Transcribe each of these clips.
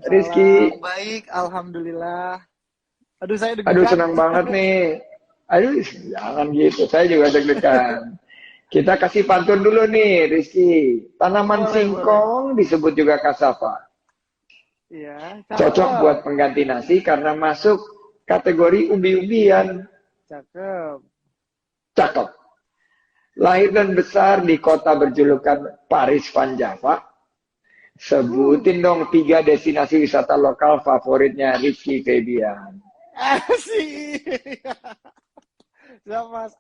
Rizky. Baik, alhamdulillah. Aduh, saya Aduh, deg-degan. senang banget nih. Aduh, jangan gitu. Saya juga deg-degan. Kita kasih pantun dulu nih, Rizky. Tanaman Boleh, boleh. singkong disebut juga kasava. Iya, Cocok cakep. buat pengganti nasi karena masuk kategori umbi-umbian. Cakep. Cakep. Lahir dan besar di kota berjulukan Paris Van Java. Uh, Sebutin dong 3 destinasi wisata lokal favoritnya Rizky Febian. Asik. Ya, Mas.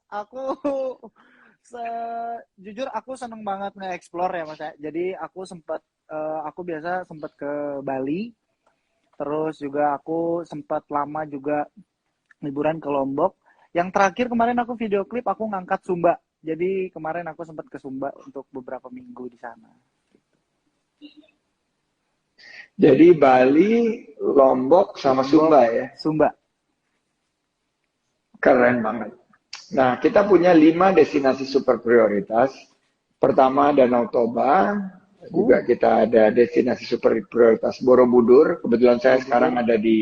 Jujur aku seneng banget nge-explore ya, Mas. Jadi aku biasa sempat ke Bali. Terus juga aku sempat lama juga liburan ke Lombok. Yang terakhir kemarin aku video klip aku ngangkat Sumba. Jadi kemarin aku sempat ke Sumba untuk beberapa minggu di sana. Jadi Bali, Lombok, sama Lombok, Sumba ya. Sumba. Keren banget. Nah, kita punya 5 destinasi super prioritas. Pertama, Danau Toba. Uh, Juga kita ada destinasi super prioritas Borobudur. Kebetulan saya sekarang Borobudur. ada di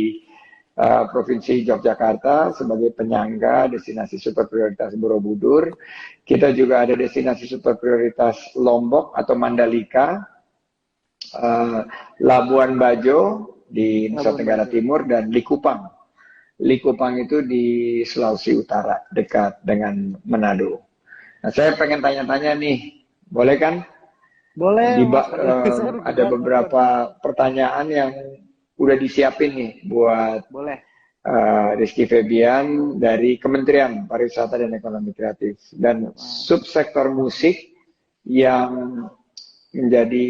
Provinsi Yogyakarta sebagai penyangga destinasi super prioritas Borobudur. Kita juga ada destinasi super prioritas Lombok atau Mandalika, uh, Labuan Bajo di Nusa Labuan Tenggara Bajo. Timur, dan Likupang. Likupang itu di Sulawesi Utara, dekat dengan Manado. Nah, saya pengen tanya-tanya nih, boleh kan? Boleh, Mas. Aduh, saya Ada deg-degan nonton. beberapa pertanyaan yang udah disiapin nih buat Boleh. Rizky Febian dari Kementerian Pariwisata dan Ekonomi Kreatif. Dan Siap, Mas. subsektor musik yang menjadi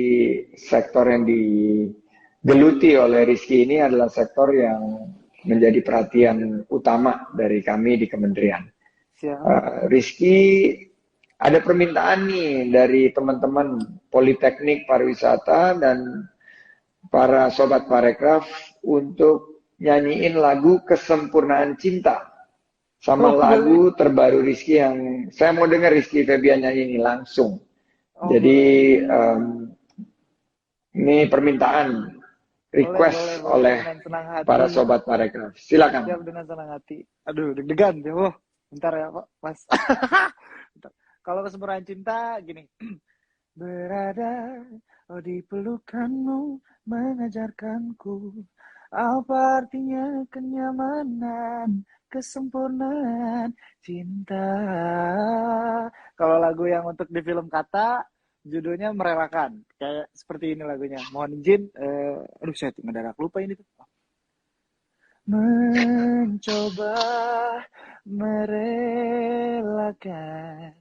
sektor yang digeluti oleh Rizky ini adalah sektor yang menjadi perhatian utama dari kami di kementerian. Siap. Rizky, ada permintaan nih dari teman-teman Politeknik Pariwisata dan para sobat parekraf untuk nyanyiin lagu Kesempurnaan Cinta sama Oh, boleh. lagu terbaru Rizky yang saya mau dengar Rizky Febian nyanyi ini langsung. Oh, Jadi boleh. ini permintaan Boleh, boleh, request boleh. oleh Dengan senang para hati. sobat parekraf. Silakan. Siap dengan senang hati. Aduh, deg-degan. Oh, bentar ya, Pak. Mas. Bentar. Kalau kesempurnaan cinta, gini. Berada di pelukanmu mengajarkanku apa artinya kenyamanan, kesempurnaan cinta. Kalau lagu yang untuk di film Kata, judulnya Merelakan. Kayak seperti ini lagunya. Mohon izin, aduh saya mendadak lupa ini tuh. Mencoba merelakan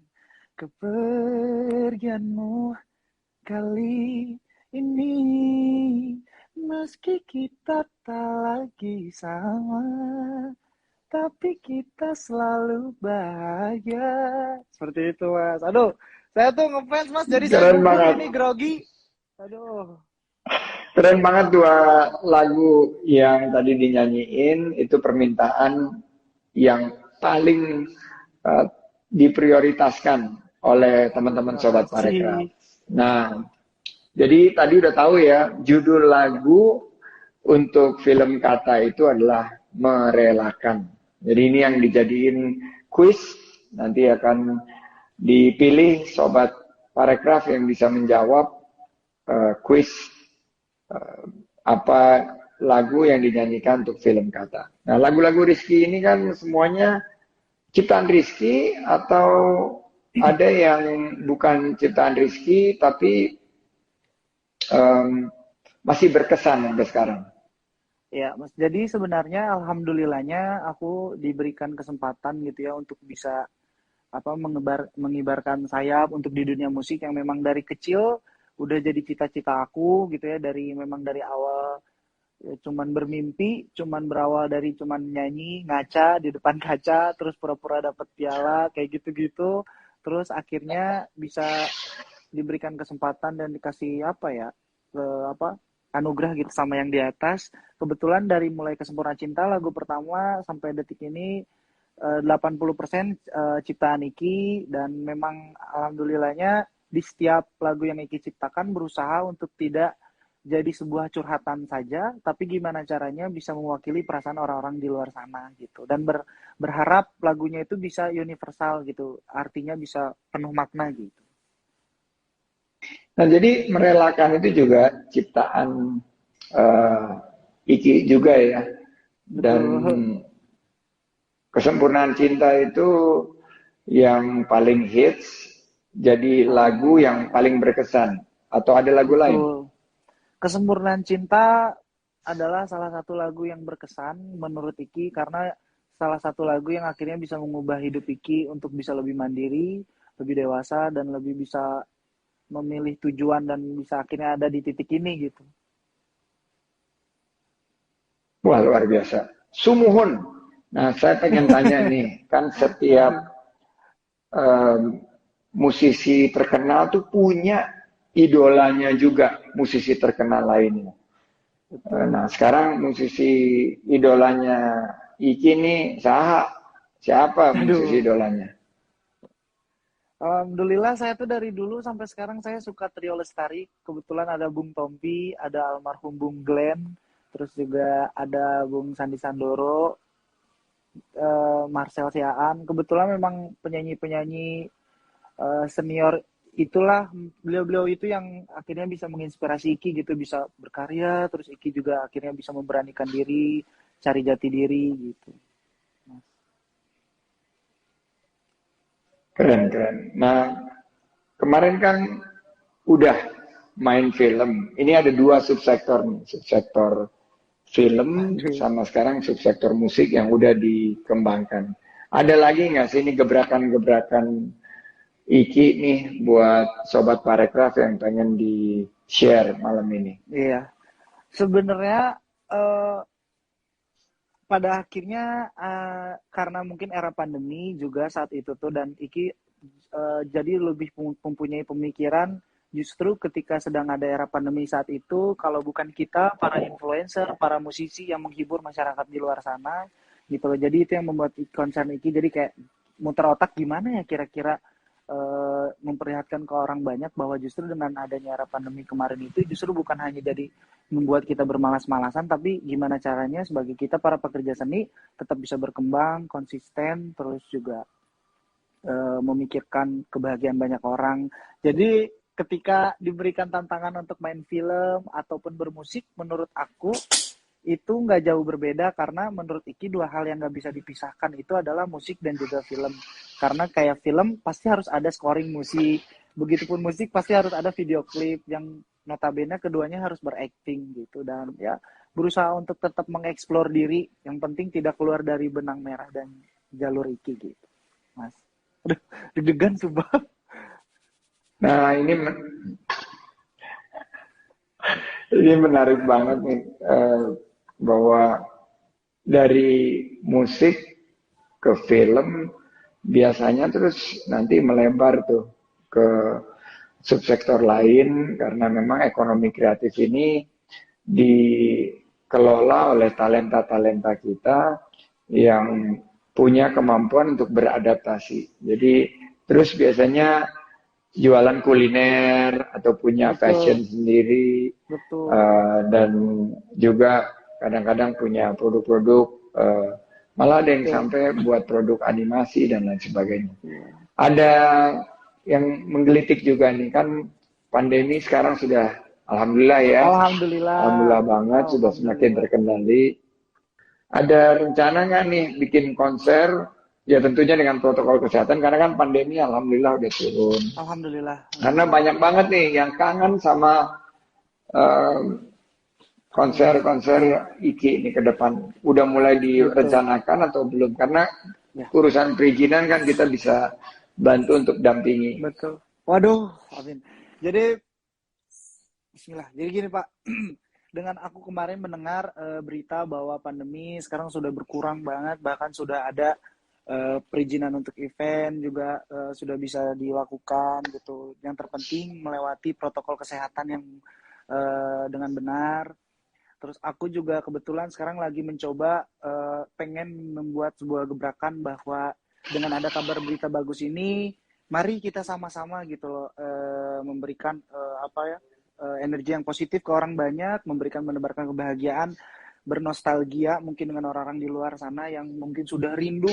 kepergianmu kali ini, meski kita tak lagi sama, tapi kita selalu bahagia. Seperti itu, Mas. Aduh, saya tuh ngefans, Mas. Jadi saya Keren gugup banget. ini grogi. Aduh. Keren banget dua lagu yang tadi dinyanyiin, itu permintaan yang paling uh, diprioritaskan oleh teman-teman Terima sobat parekraf. kasih. Nah, jadi tadi udah tahu ya, judul lagu untuk film Kata itu adalah Merelakan. Jadi ini yang dijadiin quiz, nanti akan dipilih sobat parekraf yang bisa menjawab quiz apa lagu yang dinyanyikan untuk film Kata. Nah, lagu-lagu Rizky ini kan semuanya ciptaan Rizky atau ada yang bukan ciptaan Rizky tapi um, masih berkesan sampai sekarang. Ya, Mas. Jadi sebenarnya alhamdulillahnya aku diberikan kesempatan gitu ya untuk bisa mengibarkan sayap untuk di dunia musik yang memang dari kecil udah jadi cita-cita aku gitu ya, dari awal ya, cuman bermimpi, cuman berawal dari cuman nyanyi ngaca di depan kaca terus pura-pura dapet piala kayak gitu-gitu, terus akhirnya bisa diberikan kesempatan dan dikasih anugerah gitu sama yang di atas. Kebetulan dari mulai Kesempurnaan Cinta lagu pertama sampai detik ini 80% ciptaan Iki, dan memang alhamdulillahnya di setiap lagu yang Iki ciptakan berusaha untuk tidak jadi sebuah curhatan saja, tapi gimana caranya bisa mewakili perasaan orang-orang di luar sana gitu. Dan berharap lagunya itu bisa universal gitu, artinya bisa penuh makna gitu. Nah, jadi merelakan itu juga ciptaan eh, Iki juga ya. Dan Betul. kesempurnaan cinta itu yang paling hits, jadi lagu Ah, yang paling berkesan. Atau ada lagu lain? betul. Kesempurnaan Cinta adalah salah satu lagu yang berkesan menurut Iki karena salah satu lagu yang akhirnya bisa mengubah hidup Iki untuk bisa lebih mandiri, lebih dewasa dan lebih bisa memilih tujuan dan bisa akhirnya ada di titik ini gitu. Wah, luar biasa. Sumuhun. Nah, saya pengen tanya nih, kan setiap Aduh, em, musisi terkenal tuh punya idolanya juga, musisi terkenal lainnya. Nah, betul. sekarang musisi idolanya Iki nih, siapa musisi Aduh. idolanya? Alhamdulillah saya tuh dari dulu sampai sekarang saya suka Trio Lestari. Kebetulan ada Bung Tompi, ada almarhum Bung Glenn, terus juga ada Bung Sandi Sandoro, Marcel Siaan. Kebetulan memang penyanyi-penyanyi senior itulah beliau-beliau itu yang akhirnya bisa menginspirasi Iki gitu bisa berkarya terus Iki juga akhirnya bisa memberanikan diri cari jati diri gitu. Keren, keren. Nah, kemarin kan udah main film. Ini ada dua subsektor nih, subsektor film Aduh. sama sekarang subsektor musik yang udah dikembangkan. Ada lagi nggak sih ini gebrakan-gebrakan Iki nih buat Sobat Parekraf yang pengen di-share malam ini? Iya sebenarnya eh, pada akhirnya karena mungkin era pandemi juga saat itu tuh dan Iki jadi lebih mempunyai pemikiran justru ketika sedang ada era pandemi saat itu kalau bukan kita para influencer para musisi yang menghibur masyarakat di luar sana gitu loh jadi itu yang membuat konser Iki jadi kayak muter otak gimana ya kira-kira memperlihatkan ke orang banyak bahwa justru dengan adanya era pandemi kemarin itu justru bukan hanya jadi membuat kita bermalas-malasan tapi gimana caranya sebagai kita para pekerja seni tetap bisa berkembang konsisten terus juga memikirkan kebahagiaan banyak orang. Jadi ketika diberikan tantangan untuk main film ataupun bermusik, menurut aku itu nggak jauh berbeda karena menurut Iki dua hal yang nggak bisa dipisahkan itu adalah musik dan juga film. Karena kayak film pasti harus ada scoring musik, begitupun musik pasti harus ada video klip yang notabene keduanya harus berakting gitu dan ya berusaha untuk tetap mengeksplor diri. Yang penting tidak keluar dari benang merah dan jalur Iki gitu, Mas. Aduh, deg-degan sumpah. Nah, ini menarik banget nih bahwa dari musik ke film biasanya terus nanti melebar tuh ke subsektor lain karena memang ekonomi kreatif ini dikelola oleh talenta-talenta kita yang punya kemampuan untuk beradaptasi. Jadi terus biasanya jualan kuliner atau punya fashion Betul, sendiri betul. dan juga kadang-kadang punya produk-produk malah ada yang Oke. sampai buat produk animasi dan lain sebagainya. Iya. Ada yang menggelitik juga nih kan pandemi sekarang sudah alhamdulillah ya, Alhamdulillah. alhamdulillah banget sudah semakin Alhamdulillah. terkendali. Ada rencana nggak nih bikin konser? Ya tentunya dengan protokol kesehatan karena kan pandemi alhamdulillah udah turun. Alhamdulillah. Karena banyak banget nih yang kangen sama eh, konser-konser Iki ini ke depan. Udah mulai Betul. direncanakan atau belum? Karena Ya, urusan perizinan kan kita bisa bantu untuk dampingi. betul. Waduh, amin. Jadi Bismillah. Jadi gini Pak, dengan aku kemarin mendengar berita bahwa pandemi sekarang sudah berkurang banget, bahkan sudah ada perizinan untuk event juga sudah bisa dilakukan gitu. Yang terpenting melewati protokol kesehatan yang dengan benar. Terus aku juga kebetulan sekarang lagi mencoba pengen membuat sebuah gebrakan bahwa dengan ada kabar berita bagus ini, mari kita sama-sama gitu loh memberikan apa ya energi yang positif ke orang banyak, menebarkan kebahagiaan, bernostalgia mungkin dengan orang-orang di luar sana yang mungkin sudah rindu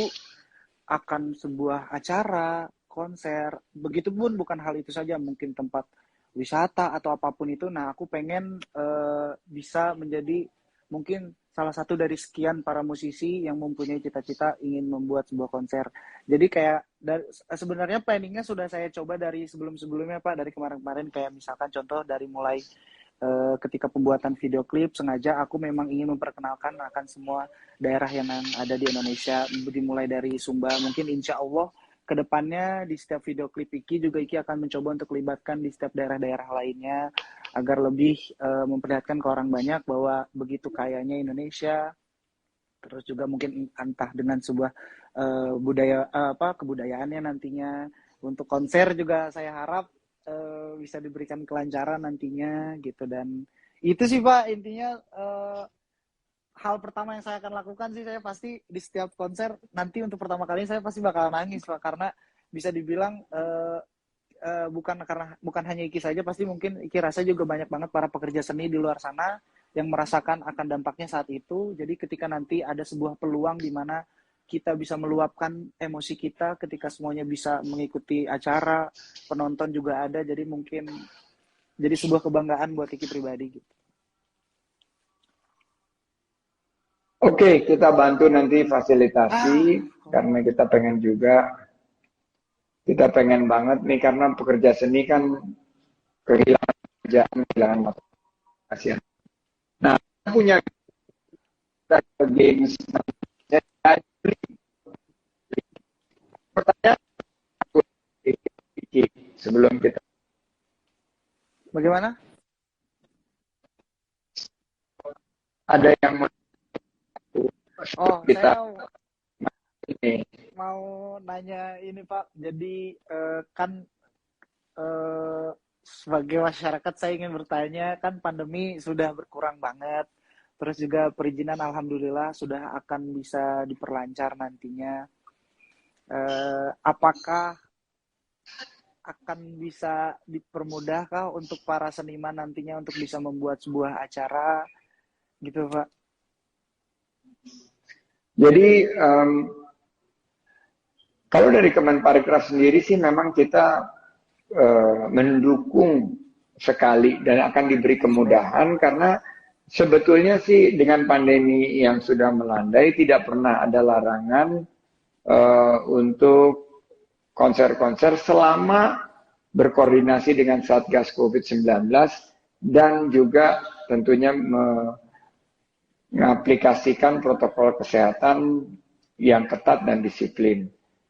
akan sebuah acara, konser. Begitupun bukan hal itu saja, mungkin tempat wisata atau apapun itu. Nah, aku pengen bisa menjadi mungkin salah satu dari sekian para musisi yang mempunyai cita-cita ingin membuat sebuah konser. Jadi kayak sebenarnya planningnya sudah saya coba dari sebelum-sebelumnya Pak, dari kemarin-kemarin, kayak misalkan contoh dari mulai ketika pembuatan video klip, sengaja aku memang ingin memperkenalkan akan semua daerah yang ada di Indonesia, dimulai dari Sumba. Mungkin insya Allah kedepannya di setiap video klip Iki juga Iki akan mencoba untuk libatkan di setiap daerah-daerah lainnya agar lebih memperlihatkan ke orang banyak bahwa begitu kayanya Indonesia. Terus juga mungkin entah dengan sebuah kebudayaannya nantinya. Untuk konser juga saya harap bisa diberikan kelancaran nantinya gitu. Dan itu sih Pak intinya, hal pertama yang saya akan lakukan sih, saya pasti di setiap konser nanti untuk pertama kali saya pasti bakal nangis Pak, karena bisa dibilang bukan hanya Iki saja, pasti mungkin Iki rasa juga banyak banget para pekerja seni di luar sana yang merasakan akan dampaknya saat itu. Jadi ketika nanti ada sebuah peluang di mana kita bisa meluapkan emosi kita ketika semuanya bisa mengikuti acara, penonton juga ada, jadi mungkin jadi sebuah kebanggaan buat Iki pribadi gitu. Oke, kita bantu nanti fasilitasi karena kita pengen banget nih, karena pekerja seni kan kehilangan pekerjaan, kehilangan motivasi. Nah, kita punya games. Pertanyaan sebelum kita, bagaimana? Ada yang Saya mau nanya ini Pak. Jadi kan sebagai masyarakat saya ingin bertanya, kan pandemi sudah berkurang banget, terus juga perizinan alhamdulillah sudah akan bisa diperlancar nantinya. Apakah akan bisa dipermudahkah untuk para seniman nantinya untuk bisa membuat sebuah acara gitu Pak? Jadi kalau dari Kemenparekraf sendiri sih memang kita mendukung sekali dan akan diberi kemudahan, karena sebetulnya sih dengan pandemi yang sudah melandai tidak pernah ada larangan untuk konser-konser selama berkoordinasi dengan Satgas COVID-19 dan juga tentunya mengaplikasikan protokol kesehatan yang ketat dan disiplin.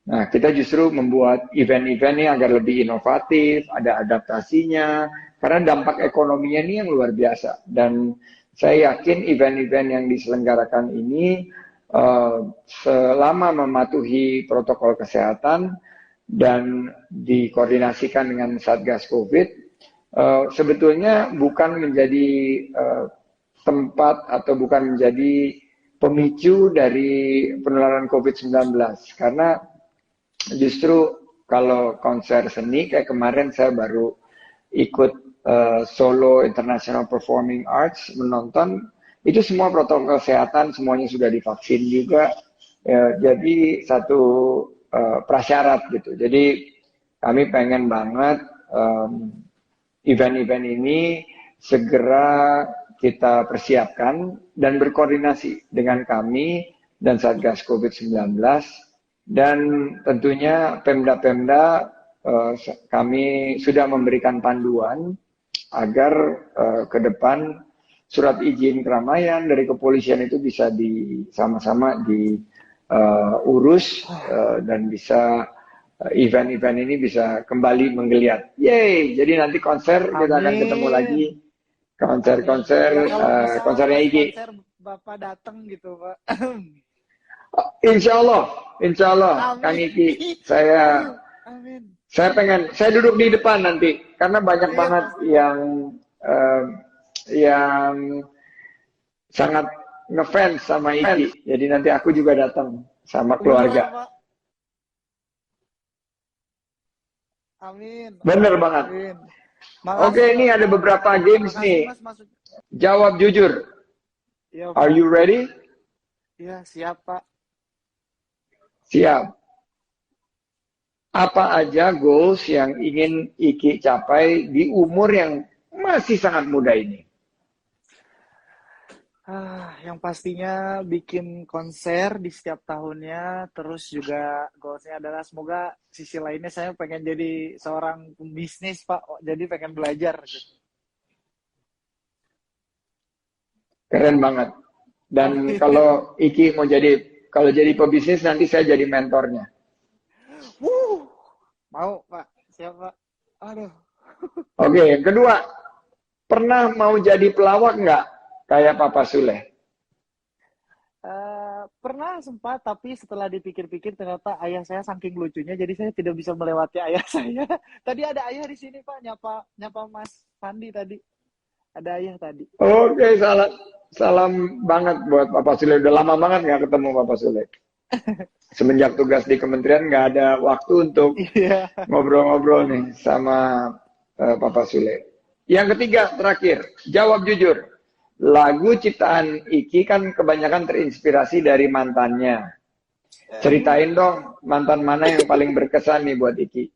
Nah, kita justru membuat event-event ini agar lebih inovatif, ada adaptasinya, karena dampak ekonominya ini yang luar biasa. Dan saya yakin event-event yang diselenggarakan ini selama mematuhi protokol kesehatan dan dikoordinasikan dengan Satgas COVID, sebetulnya bukan menjadi tempat atau bukan menjadi pemicu dari penularan COVID-19. Karena justru kalau konser seni kayak kemarin saya baru ikut Solo International Performing Arts, menonton, itu semua protokol kesehatan semuanya sudah divaksin juga, jadi satu prasyarat gitu. Jadi kami pengen banget event-event ini segera kita persiapkan dan berkoordinasi dengan kami dan Satgas COVID-19, dan tentunya Pemda-Pemda kami sudah memberikan panduan agar ke depan surat izin keramaian dari kepolisian itu bisa sama-sama diurus dan bisa event-event ini bisa kembali menggeliat. Yeay, jadi nanti konser kita akan ketemu lagi. Konser-konser, konsernya Iki. Konser Bapak datang gitu Pak. Insya Allah, Kang Iki, saya duduk di depan nanti, karena banyak banget yang sangat ngefans sama Iki, jadi nanti aku juga datang sama keluarga. Amin. Bener banget. Amin. Oke, Makasih, ini ada beberapa games makasih nih. Mas, masuk. Jawab jujur. Iya, Are Pak. you ready? Iya, siap, Pak. Siap. Apa aja goals yang ingin Iki capai di umur yang masih sangat muda ini? Yang pastinya bikin konser di setiap tahunnya, terus juga goalsnya adalah semoga sisi lainnya saya pengen jadi seorang pembisnis, Pak. Jadi pengen belajar gitu. Keren banget. Dan kalau Iki mau kalau jadi pebisnis nanti saya jadi mentornya. Mau, Pak. Siap, Pak. Aduh. Oke, yang kedua, pernah mau jadi pelawak nggak? Kayak Papa Sule. Pernah sempat, tapi setelah dipikir-pikir ternyata ayah saya saking lucunya, jadi saya tidak bisa melewati ayah saya. Tadi ada ayah di sini, Pak, nyapa Mas Fandi tadi. Ada ayah tadi. Oke, salam banget buat Papa Sule. Udah lama banget nggak ketemu Papa Sule. Semenjak tugas di kementerian nggak ada waktu untuk Iya. ngobrol-ngobrol nih sama Papa Sule. Yang ketiga, terakhir, jawab jujur. Lagu ciptaan Iki kan kebanyakan terinspirasi dari mantannya. Ceritain dong, mantan mana yang paling berkesan nih buat Iki?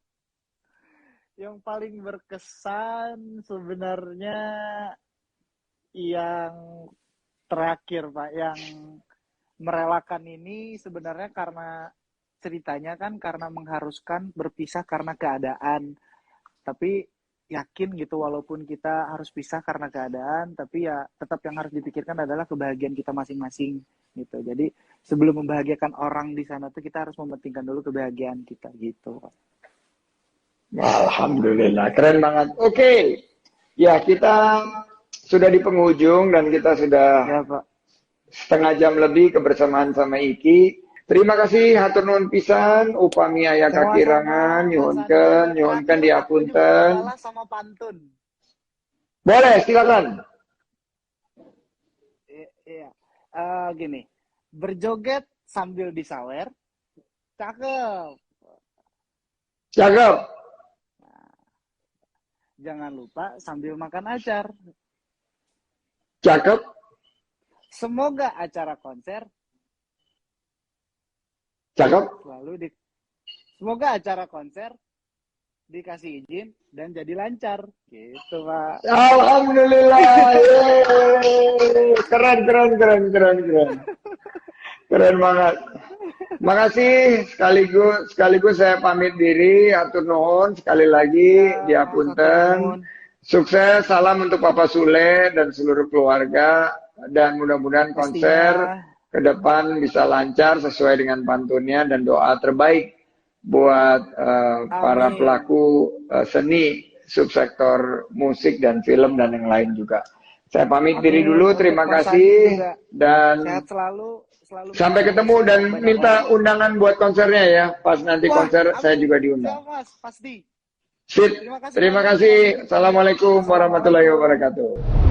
Yang paling berkesan sebenarnya yang terakhir, Pak, yang merelakan ini sebenarnya karena ceritanya kan karena mengharuskan berpisah karena keadaan. Tapi yakin gitu walaupun kita harus pisah karena keadaan, tapi ya tetap yang harus dipikirkan adalah kebahagiaan kita masing-masing gitu. Jadi sebelum membahagiakan orang di sana tuh kita harus mementingkan dulu kebahagiaan kita gitu. Alhamdulillah, keren banget. Oke, ya kita sudah di penghujung dan kita sudah Ya, Pak. setengah jam lebih kebersamaan sama Iki. Terima kasih hatur nuhun pisan upami aya kakirangan nyuhunkeun diapunten. Sama pantun. Boleh, silakan. Iya. Gini. Berjoget sambil disawer. Cakep. Cakep. Jangan lupa sambil makan acar. Cakep. Semoga acara konser Cakep. Semoga acara konser dikasih izin dan jadi lancar. Gitu, Pak. Alhamdulillah. Yeay. Keren. Keren banget. Makasih sekaligus saya pamit diri, atur nuhun sekali lagi diapunten. Sukses, salam untuk Papa Sule dan seluruh keluarga dan mudah-mudahan konser ke depan bisa lancar sesuai dengan pantunnya dan doa terbaik buat para pelaku seni subsektor musik dan film dan yang lain juga. Saya pamit diri dulu, terima kasih dan sehat selalu sampai ketemu dan minta undangan buat konsernya ya. Pas nanti konser saya juga diundang. Siap, Mas, pasti. Sip. Terima kasih. Assalamualaikum warahmatullahi wabarakatuh.